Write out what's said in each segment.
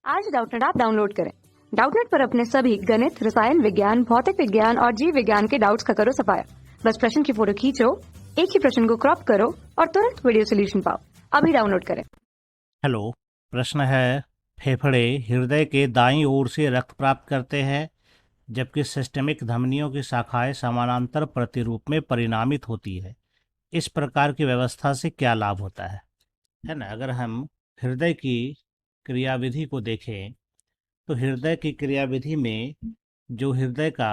आज Doubtnut app download करें। Doubtnut पर अपने सभी गणित, रसायन विज्ञान, भौतिक विज्ञान और जीव विज्ञान के डाउट्स का करो सफाया। बस प्रश्न की फोटो खींचो, एक ही प्रश्न को क्रॉप करो और तुरंत वीडियो सोल्यूशन पाओ। अभी डाउनलोड करें। हेलो, प्रश्न है, फेफड़े हृदय के दाईं ओर से रक्त प्राप्त करते हैं जबकि सिस्टेमिक धमनियों की शाखाएं समानांतर प्रतिरूप में परिणामित होती है। इस प्रकार की व्यवस्था से क्या लाभ होता है ना। अगर हम हृदय की क्रियाविधि को देखें तो हृदय की क्रियाविधि में जो हृदय का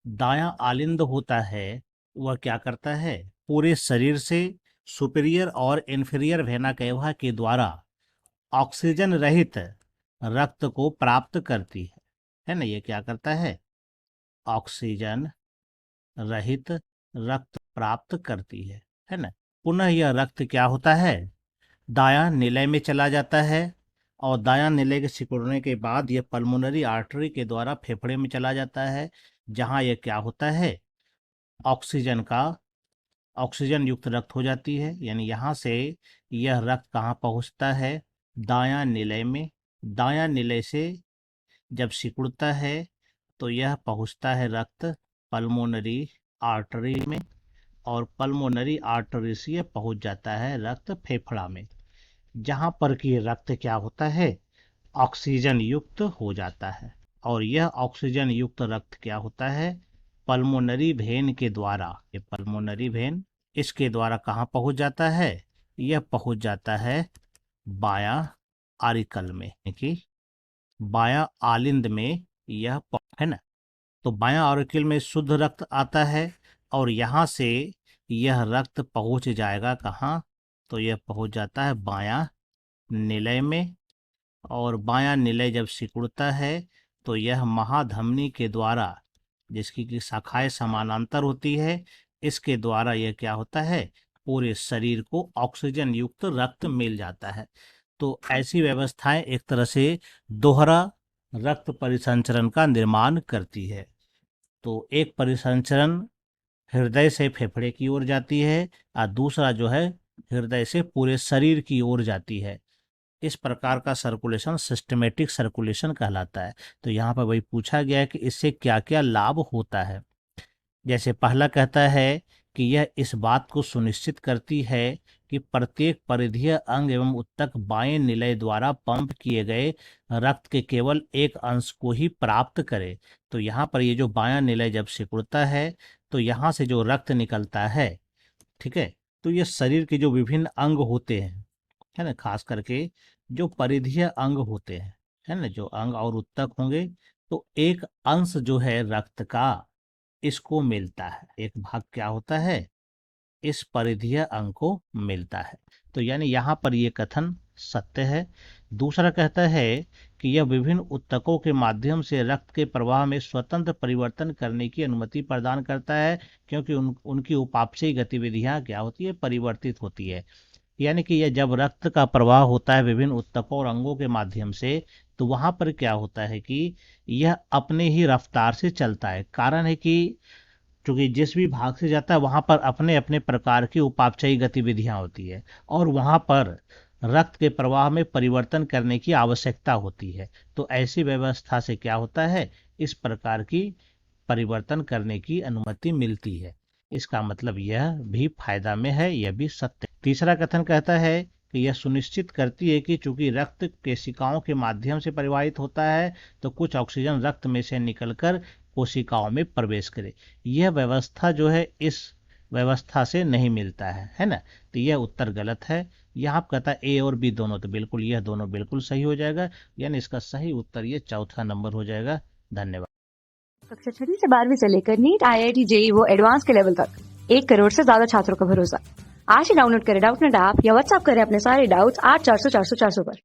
दायां आलिंद होता है वह क्या करता है, पूरे शरीर से सुपीरियर और इंफीरियर वेना कैवा के द्वारा ऑक्सीजन रहित रक्त को प्राप्त करती है ना। ये क्या करता है, ऑक्सीजन रहित रक्त प्राप्त करती है ना। पुनः यह रक्त क्या होता है, दायां निलय में चला जाता है और दायां निलय के सिकुड़ने के बाद यह पल्मोनरी आर्टरी के द्वारा फेफड़े में चला जाता है, जहां यह क्या होता है, ऑक्सीजन युक्त रक्त हो जाती है। यानी यहाँ से यह रक्त कहाँ पहुँचता है, दायां निलय में। दायां निलय से जब सिकुड़ता है तो यह पहुँचता है रक्त पल्मोनरी आर्टरी में और पल्मोनरी आर्टरी से यह पहुँच जाता है रक्त फेफड़ा में, जहाँ पर कि रक्त क्या होता है, ऑक्सीजन युक्त हो जाता है। और यह ऑक्सीजन युक्त रक्त क्या होता है, पल्मोनरी वेन के द्वारा, ये पल्मोनरी वेन इसके द्वारा कहाँ पहुंच जाता है, यह पहुंच जाता है बायां आरिकल में, कि बायां आलिंद में यह है ना। तो बायां आरिकल में शुद्ध रक्त आता है और यहाँ से यह रक्त पहुंच जाएगा कहाँ, तो यह पहुंच जाता है बायां निलय में। और बायां निलय जब सिकुड़ता है तो यह महाधमनी के द्वारा, जिसकी की शाखाएं समानांतर होती है, इसके द्वारा यह क्या होता है, पूरे शरीर को ऑक्सीजन युक्त रक्त मिल जाता है। तो ऐसी व्यवस्थाएं एक तरह से दोहरा रक्त परिसंचरण का निर्माण करती है। तो एक परिसंचरण हृदय से फेफड़े की ओर जाती है और दूसरा जो है हृदय से पूरे शरीर की ओर जाती है। इस प्रकार का सर्कुलेशन सिस्टमेटिक सर्कुलेशन कहलाता है। तो यहाँ पर वही पूछा गया है कि इससे क्या क्या लाभ होता है। जैसे पहला कहता है कि यह इस बात को सुनिश्चित करती है कि प्रत्येक परिधीय अंग एवं उत्तक बाएं निलय द्वारा पंप किए गए रक्त के केवल एक अंश को ही प्राप्त करे। तो यहाँ पर ये जो बायां निलय जब सिकुड़ता है तो यहाँ से जो रक्त निकलता है, ठीक है, तो ये शरीर के जो विभिन्न अंग होते हैं, है ना, खास करके जो परिधीय अंग होते हैं, है ना, जो अंग और उत्तक होंगे, तो एक अंश जो है रक्त का इसको मिलता है, एक भाग क्या होता है, इस परिधीय अंग को मिलता है। तो यानी यहाँ पर ये कथन सत्य है। दूसरा कहता है कि यह विभिन्न उत्तकों के माध्यम से रक्त के प्रवाह में स्वतंत्र परिवर्तन करने की अनुमति प्रदान करता है, क्योंकि उनकी उपापचयी गतिविधियां क्या होती है, परिवर्तित होती है। यानी कि यह जब रक्त का प्रवाह होता है विभिन्न उत्तकों और अंगों के माध्यम से, तो वहां पर क्या होता है कि यह अपने ही रफ्तार से चलता है। कारण है कि क्योंकि जिस भी भाग से जाता है वहां पर अपने अपने प्रकार की उपापचयी गतिविधियां होती है और वहां पर रक्त के प्रवाह में परिवर्तन करने की आवश्यकता होती है। तो ऐसी व्यवस्था से क्या होता है, इस प्रकार की परिवर्तन करने की अनुमति मिलती है। इसका मतलब यह भी फायदा में है, यह भी सत्य। तीसरा कथन कहता है कि यह सुनिश्चित करती है कि चूंकि रक्त कोशिकाओं के माध्यम से परिवाहित होता है तो कुछ ऑक्सीजन रक्त में से निकलकर कोशिकाओं में प्रवेश करे। यह व्यवस्था जो है इस व्यवस्था से नहीं मिलता है ना। तो यह उत्तर गलत है। यहाँ कहता है ए और बी दोनों, तो बिल्कुल यह दोनों बिल्कुल सही हो जाएगा। यानी इसका सही उत्तर ये चौथा नंबर हो जाएगा। धन्यवाद। कक्षा 6 से 12वीं से लेकर नीट, IIT, JEE वो एडवांस के लेवल तक 1 करोड़ से ज्यादा छात्रों का भरोसा। आज ही डाउनलोड करें डाउटनेट ऐप या व्हाट्सएप करें अपने सारे डाउट्स 8400 400 400 पर।